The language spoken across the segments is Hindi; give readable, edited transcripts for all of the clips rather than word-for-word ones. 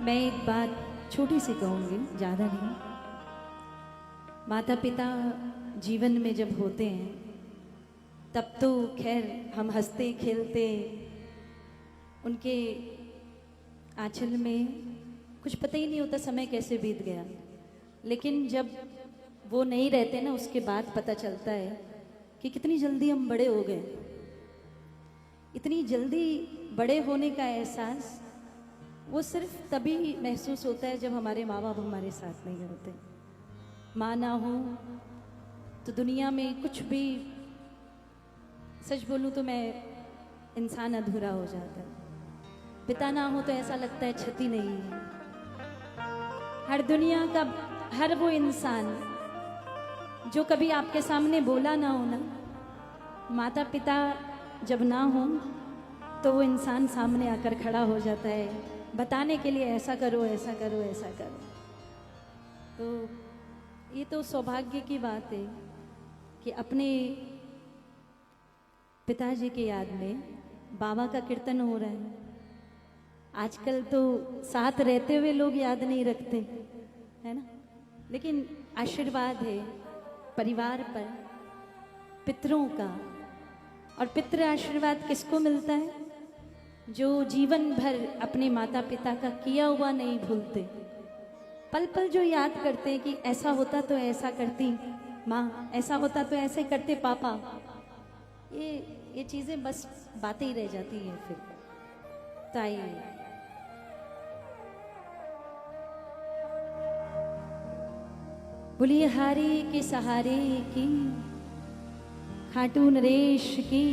मैं एक बात छोटी सी कहूँगी, ज़्यादा नहीं। माता पिता जीवन में जब होते हैं तब तो खैर हम हंसते खेलते, उनके आंचल में कुछ पता ही नहीं होता समय कैसे बीत गया। लेकिन जब वो नहीं रहते ना, उसके बाद पता चलता है कि कितनी जल्दी हम बड़े हो गए। इतनी जल्दी बड़े होने का एहसास वो सिर्फ तभी महसूस होता है जब हमारे माँ बाप हमारे साथ नहीं होते। माँ ना हो तो दुनिया में कुछ भी, सच बोलूँ तो मैं इंसान अधूरा हो जाता है। पिता ना हो तो ऐसा लगता है क्षति नहीं है। हर दुनिया का हर वो इंसान जो कभी आपके सामने बोला ना हो ना, माता पिता जब ना हो तो वो इंसान सामने आकर खड़ा हो जाता है बताने के लिए, ऐसा करो ऐसा करो ऐसा करो। तो ये तो सौभाग्य की बात है कि अपने पिताजी की याद में बाबा का कीर्तन हो रहा है। आजकल तो साथ रहते हुए लोग याद नहीं रखते, है ना। लेकिन आशीर्वाद है परिवार पर, पितरों का। और पितृ आशीर्वाद किसको मिलता है? जो जीवन भर अपने माता पिता का किया हुआ नहीं भूलते, पल पल जो याद करते हैं कि ऐसा होता तो ऐसा करती माँ, ऐसा होता तो ऐसे करते पापा। ये चीजें बस बातें ही रह जाती हैं फिर। तो आइए बोलिए हारे के सहारे की, खाटू नरेश की,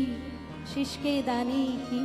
शीश के दानी की।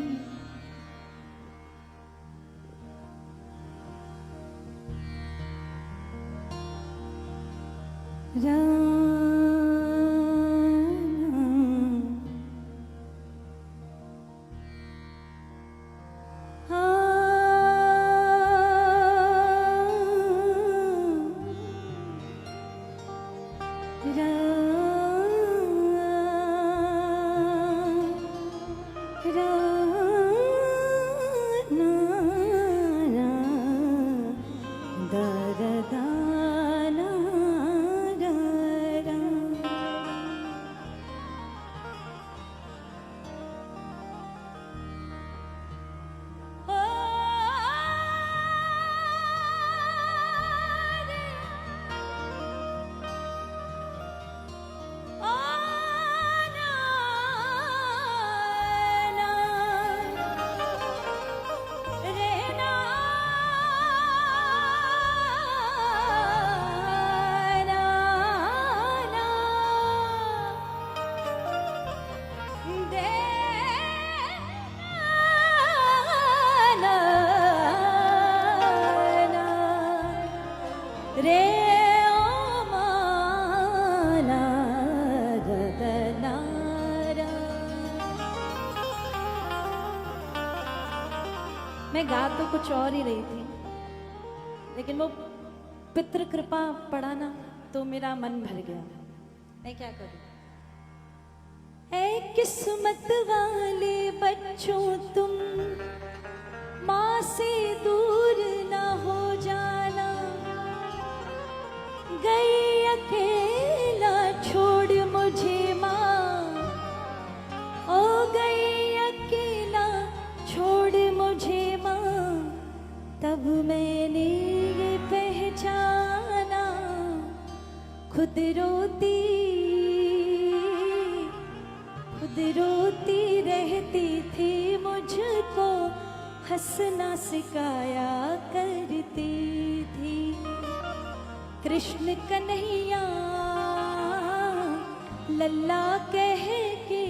मैं गा तो कुछ और ही रही थी, लेकिन वो पितृ कृपा पढ़ा ना तो मेरा मन भर गया। मैं क्या करूं? है किस्मत वाले बच्चों तुम, माँ से दूर ना हो जाना। गई अकेला छोड़ मुझे माँ, ओ गई अकेला छोड़ मुझे माँ। तब मैंने ये पहचाना, खुद रोती रहती थी, मुझको हंसना सिखाया करती थी। कृष्ण कन्हैया लल्ला कह के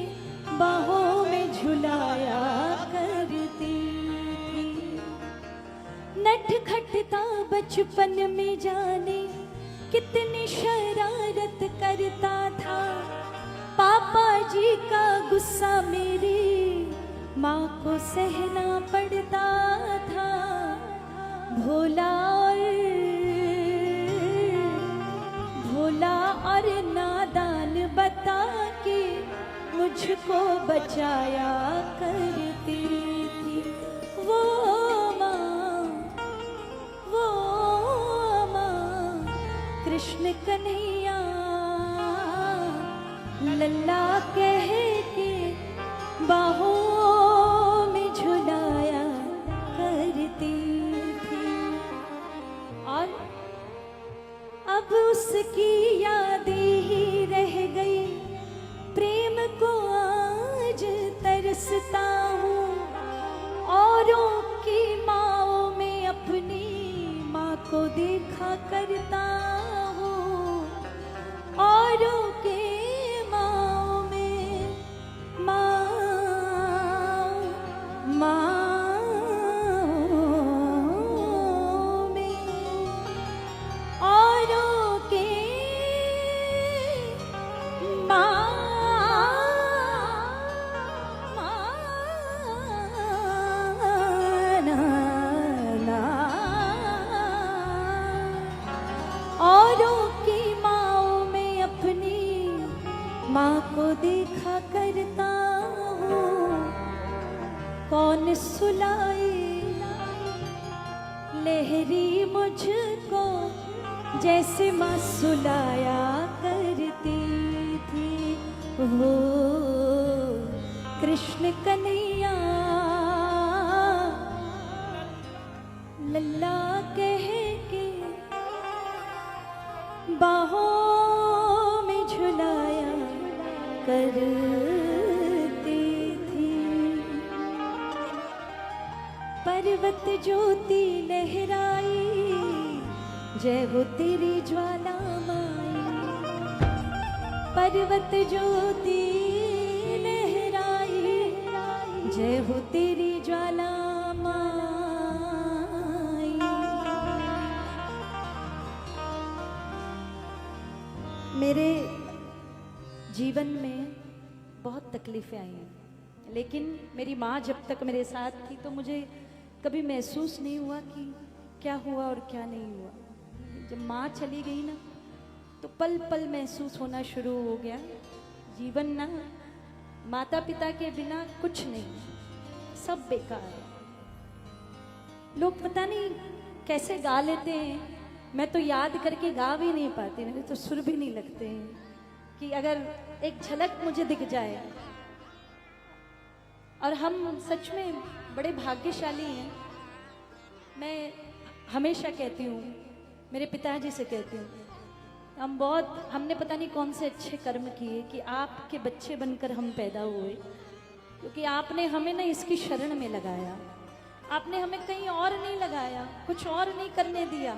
बाहों में झुलाया करती थी। नटखटता बचपन में जाने कितनी शरारत करता था। पापा जी का गुस्सा मेरी माँ को सहना पड़ता था। भोला और नादान बता के मुझको बचाया करती थी वो माँ। कृष्ण कन्हैया लल्ला कह के बाहों में झुलाया करती थी। और अब उसकी यादें ही रह गई, प्रेम को आज तरसता हूँ। औरों की माँओं में अपनी माँ को देखा करता हूँ, औरों के माँओं में औरों के औरों की माँओं में अपनी माँ को देखा करता हूँ। कौन सुलाए लहरी मुझको जैसे माँ सुलाया करती थी। वो कृष्ण कन्हैया लल्ला कह के बाहों में झुलाया करती थी। पर्वत ज्योति लहराई, जय हो तेरी ज्वाला माई। पर्वत ज्योति लहराई, जय हो तेरी ज्वाला माई। मेरे जीवन में बहुत तकलीफें आई हैं, लेकिन मेरी माँ जब तक मेरे साथ थी तो मुझे कभी महसूस नहीं हुआ कि क्या हुआ और क्या नहीं हुआ। जब माँ चली गई ना तो पल पल महसूस होना शुरू हो गया, जीवन ना माता पिता के बिना कुछ नहीं, सब बेकार है। लोग पता नहीं कैसे गा लेते हैं, मैं तो याद करके गा भी नहीं पाती, मेरे तो सुर भी नहीं लगते हैं कि अगर एक झलक मुझे दिख जाए। और हम सच में बड़े भाग्यशाली हैं। मैं हमेशा कहती हूँ, मेरे पिताजी से कहती हूँ, हमने पता नहीं कौन से अच्छे कर्म किए कि आपके बच्चे बनकर हम पैदा हुए, क्योंकि आपने हमें ना इसकी शरण में लगाया, आपने हमें कहीं और नहीं लगाया, कुछ और नहीं करने दिया।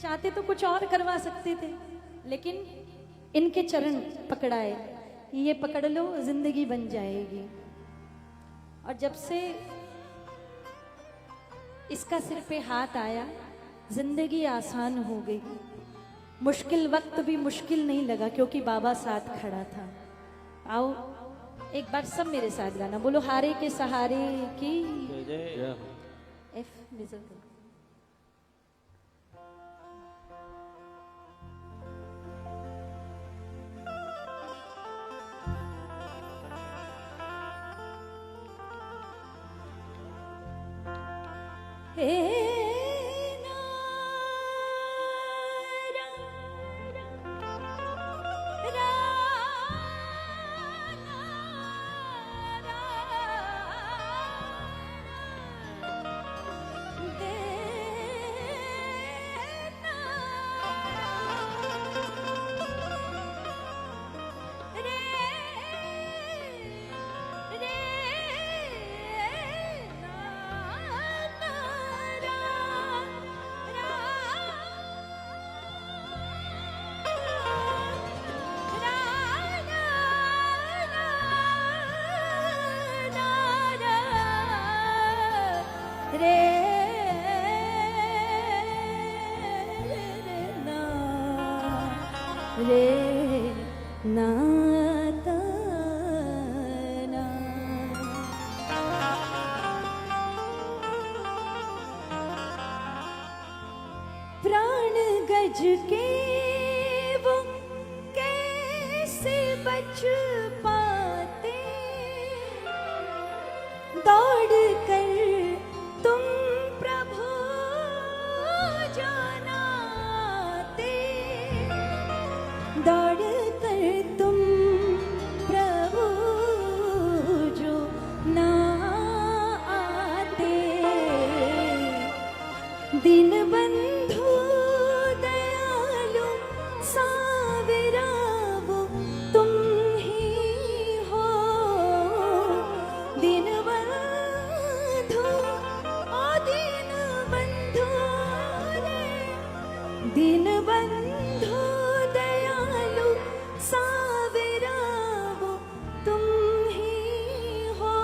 चाहते तो कुछ और करवा सकते थे, लेकिन इनके चरण पकड़ाए, ये पकड़ लो जिंदगी बन जाएगी। और जब से इसका सिर पे हाथ आया, जिंदगी आसान हो गई। मुश्किल वक्त भी मुश्किल नहीं लगा, क्योंकि बाबा साथ खड़ा था। आओ एक बार सब मेरे साथ गाना बोलो, हारे के सहारे की एफ मिजल। रे नाता ना। प्राण गज के वो कैसे बच पाते, दौड़ कर तुम प्रभु जानाते। दीन बंधु दयालु सावरा वो तुम ही हो। दीन बंधु ओ दीन बंधु रे, दीन बंधु दयालु सावरा वो तुम ही हो।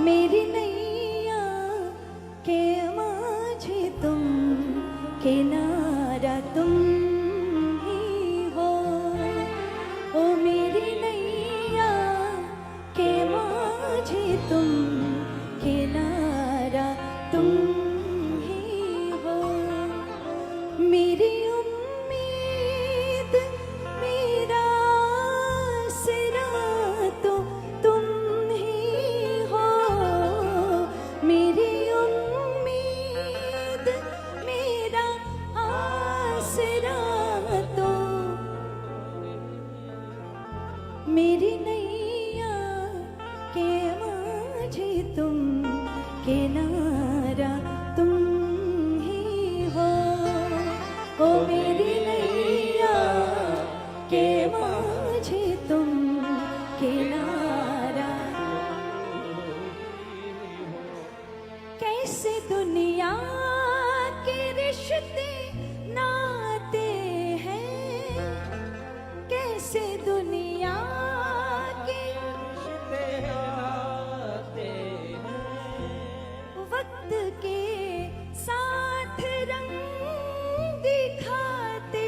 मेरी नैया के माझे तुम, किनारा तुम ही हो। ओ मेरी नैया के माझे तुम, किनारा तुम ही हो। मेरी उम्मीद मेरा आसरा तो तुम ही हो। मेरी उम्मीद मेरा आसरा तो, मेरी नैया के माझे तुम, किनारा तुम ही हो। ओ मेरी नैया के माझे तुम, किनारा। कैसे दुनिया के रिश्ते नाते हैं, कैसे दुनिया के वक्त के साथ रंग दिखाते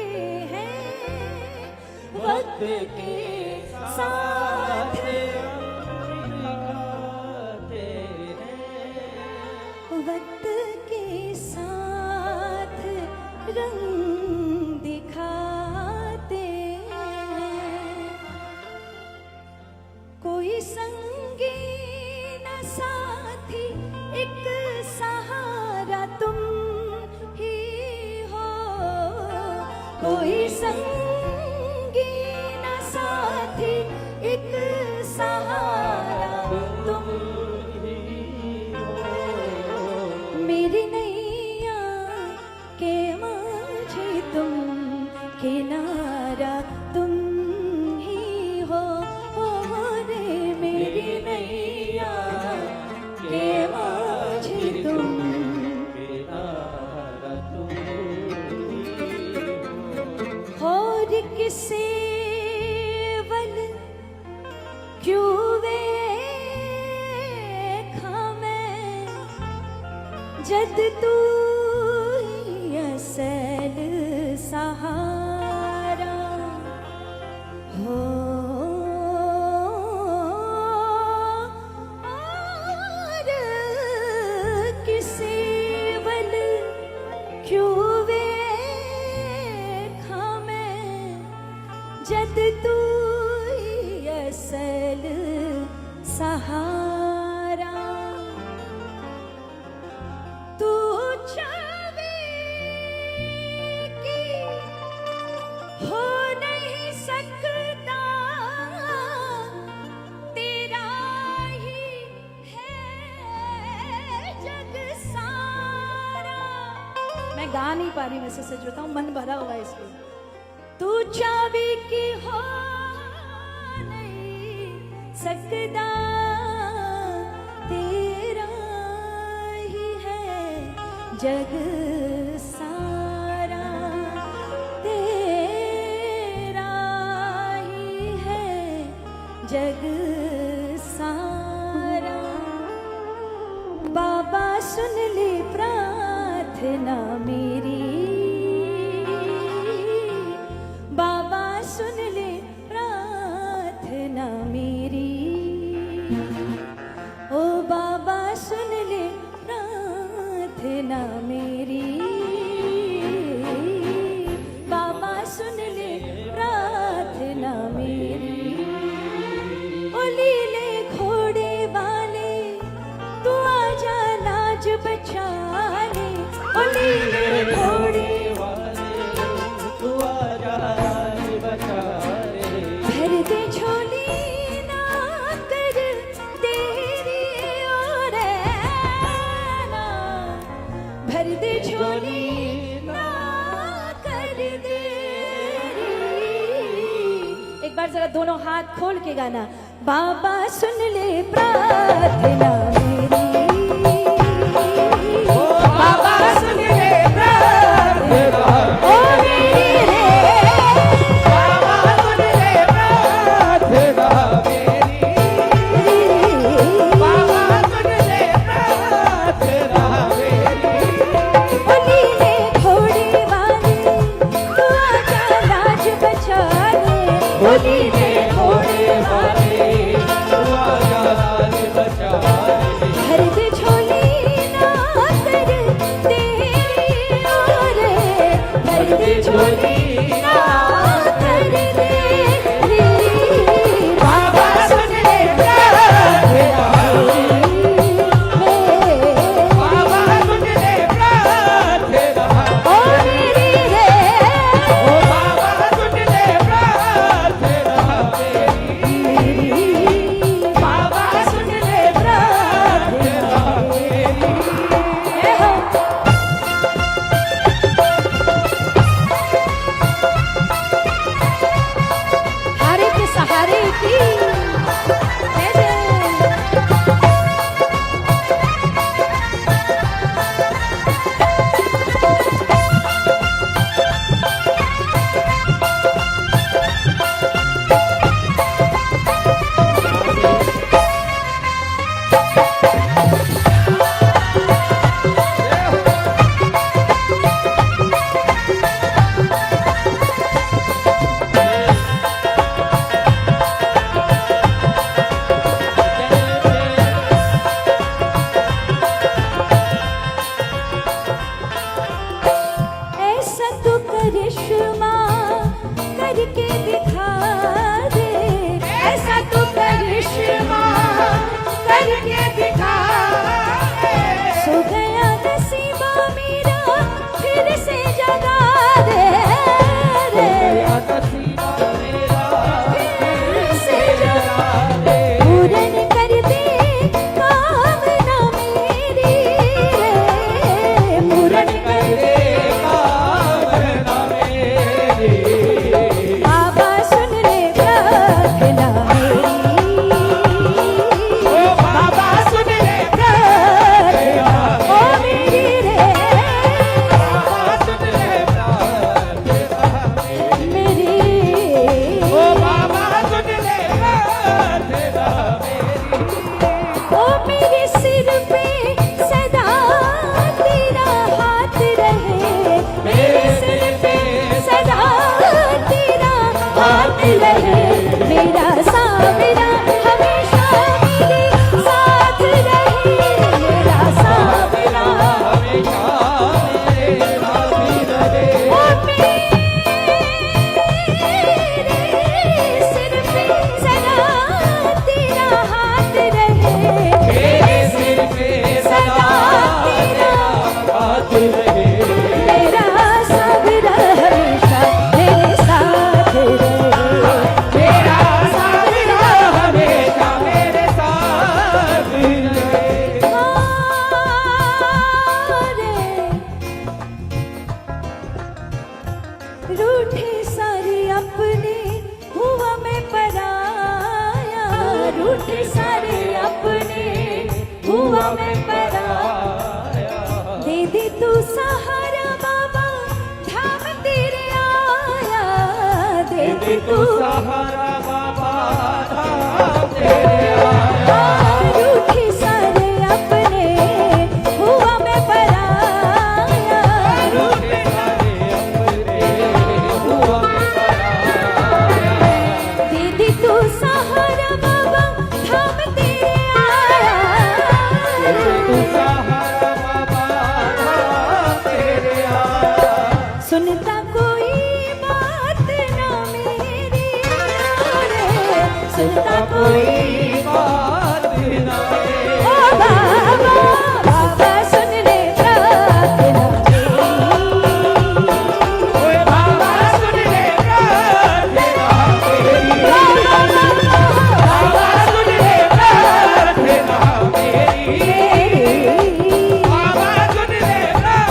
हैं। वक्त के साथ वक्त के साथ रंग दिखाते हैं। कोई संगी न साथी, एक सहारा तुम ही हो। कोई संगी न साथी, एक सहारा तुम ही हो। मेरी नैया के माझे तुम, किनारा तुम ही हो। रे मेरी नैया के माझे तुम, किनारा तुम हो। और किसे वल क्यों वेखा मैं, जद तू ही असल सहारा हो। और किसे वल क्यों वेखा मैं, जद तू ही असल सहारा। तू चाहे कि हो नहीं सकता, तेरा ही है जग सारा। मैं गा नहीं पा रही, वैसे सच बताऊं, मन भरा हुआ है इसलिए। तू चाहे कि हो नहीं सकता, तेरा ही है जग सारा। तेरा ही है जग सारा। बाबा सुन ले प्रार्थना मेरी, बाबा सुन ले प्रार्थना मेरी। ओ बाबा सुन ले प्रार्थना मेरी, बाबा सुन ले प्रार्थना मेरी। ओ लीले घोड़े वाले तू आजा लाज बचा ले। ओ लीले घोड़े वाले तू आजा लाज बचा ले। भर दे झोली ना कर देरी, और ना भर दे झोली ना कर दे। एक बार जरा दोनों हाथ खोल के गाना। बाबा सुन ले प्रार्थना मेरी, बाबा सुन ले प्रार्थना ओ मेरी रे, बाबा सुन ले प्रार्थना मेरी, बाबा सुन ले प्रार्थना मेरी। बोली ले घोड़ी वाली तू आजा लाज बचा ले, बोली ले घोड़ी वाली तू आजा लाज बचा ले। भर दे झोली ना कर तेरी ओरे, भर दे झोली ना कर तेरी। बाबा सुन ले प्रार्थना बाबा सुन ले प्रार्थना ओ मेरी रे, ओ बाबा सुन ले प्रार्थना मेरी, बाबा सुन ले प्रार्थना मेरी। हारे के सहारे की जय जय। ऐसा तू करिश्मा करके दिखा दे, ऐसा तू करिश्मा करके दिखा दे। सो गया नसीबा मेरा फिर से जगा दे रे, फिर से जगा दे। पूरन कर दे कामना मेरी रे, पूरन कर दे कामना मेरी। बाबा सुन ले प्रार्थना मेरी, ओ बाबा सुन ले प्रार्थना ओ मेरी रे, बाबा सुन ले प्रार्थना मेरी, ओ बाबा सुन ले प्रार्थना मेरी। ओ मेरे सिर पे सदा तेरा हाथ रहे, मेरे सिर पे सदा तेरा हाथ रहे। मेरा सावरा हमेशा मेरे साथ रहे, मेरा सावरा हमेशा मेरे साथ रहे। ओ मेरे सिर पे सदा तेरा हाथ रहे, मेरे सिर पे सदा तेरा हाथ रहे। मेरा सावरा हमेशा मेरे साथ रहे, मेरा सावरा हमेशा मेरे साथ रहे। रूठे सारे अपने हुआ मैं पराया, रूठे सारे अपने हुआ मैं पराया। दे दे तू सहारा बाबा धाम तेरे आया, दे दे तू सहारा बाबा धाम तेरे आया। रूठे सारे अपने हुआ मैं पराया, रूठे सारे अपने हुआ मैं पराया। दे दे तू सहारा बाबा धाम तेरे आया, दे दे तू सहारा बाबा धाम तेरे आया। सुनता कोई बात ना मेरी रे, सुनता कोई बात ना मेरी। ओ बाबा बाबा सुन ले प्रार्थना मेरी, ओ बाबा सुन ले प्रार्थना मेरी, बाबा सुन ले प्रार्थना मेरी, बाबा सुन ले प्रार्थना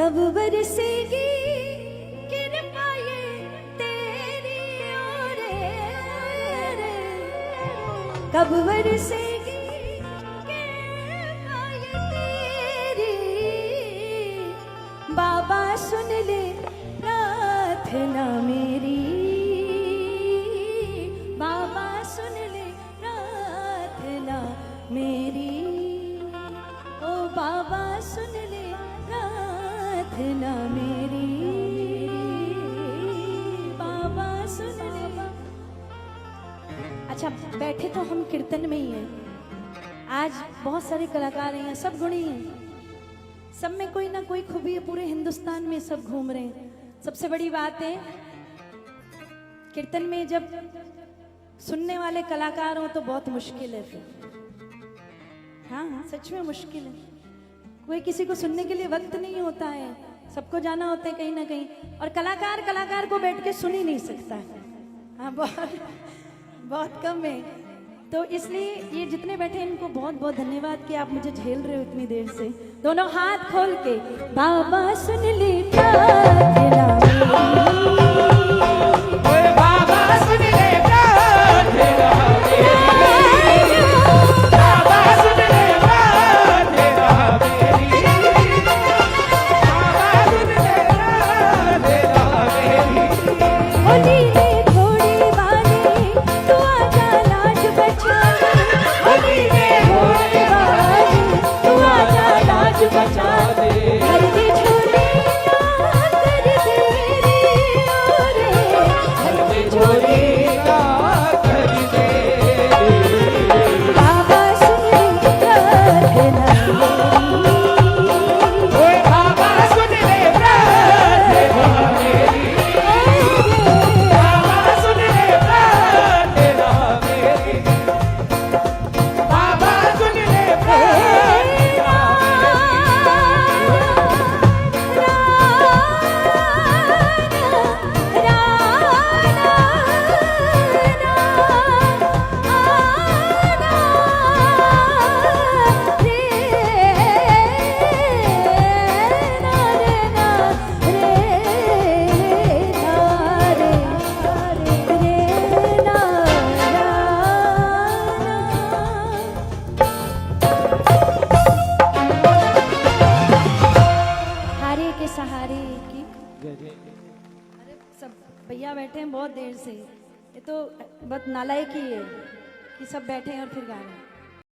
कब बरसेगी कृपा ये तेरी ओर, कब बरसेगी कृपा ये तेरी, बाबा सुन ले प्रार्थना मेरी, बाबा सुन ले प्रार्थना मेरी, ओ बाबा सुन ले प्रार्थना मेरी, बाबा सुन ले। अच्छा, बैठे तो हम कीर्तन में ही हैं। आज बहुत सारे कलाकार हैं, सब गुणी हैं, सब में कोई ना कोई खूबी है, पूरे हिंदुस्तान में सब घूम रहे हैं। सबसे बड़ी बात है कीर्तन में जब सुनने वाले कलाकार हो तो बहुत मुश्किल है फिर। हाँ, सच में मुश्किल है। कोई किसी को सुनने के लिए वक्त नहीं होता है, सबको जाना होता है कहीं ना कहीं, और कलाकार को बैठ के सुन ही नहीं सकता है। हाँ, बहुत कम है। तो इसलिए ये जितने बैठे हैं इनको बहुत बहुत धन्यवाद कि आप मुझे झेल रहे हो इतनी देर से। दोनों हाथ खोल के बाबा सुन ले प्रार्थना मेरी, बाबा सुन ले प्रार्थना मेरी, बाबा सुन ले प्रार्थना मेरी, बाबा सुन ले प्रार्थना मेरी। होली में थोड़ी बारी तू आजा लाज बचा, होली में थोड़ी बारी तू आजा लाज बचा दे, हर दे झोली ना कर दे रे ओरे, हर दे झोली ना कर दे रे, बाबा सुन ले प्रार्थना मेरी, ओए बाबा सुन ले प्रार्थना मेरी, बाबा सुन ले प्रार्थना मेरी, बाबा सुन ले प्रार्थना। हारे के सहारे की सब भैया बैठे हैं बहुत देर से, ये तो बहुत नालायक ही है कि सब बैठे हैं और फिर गा रहे हैं।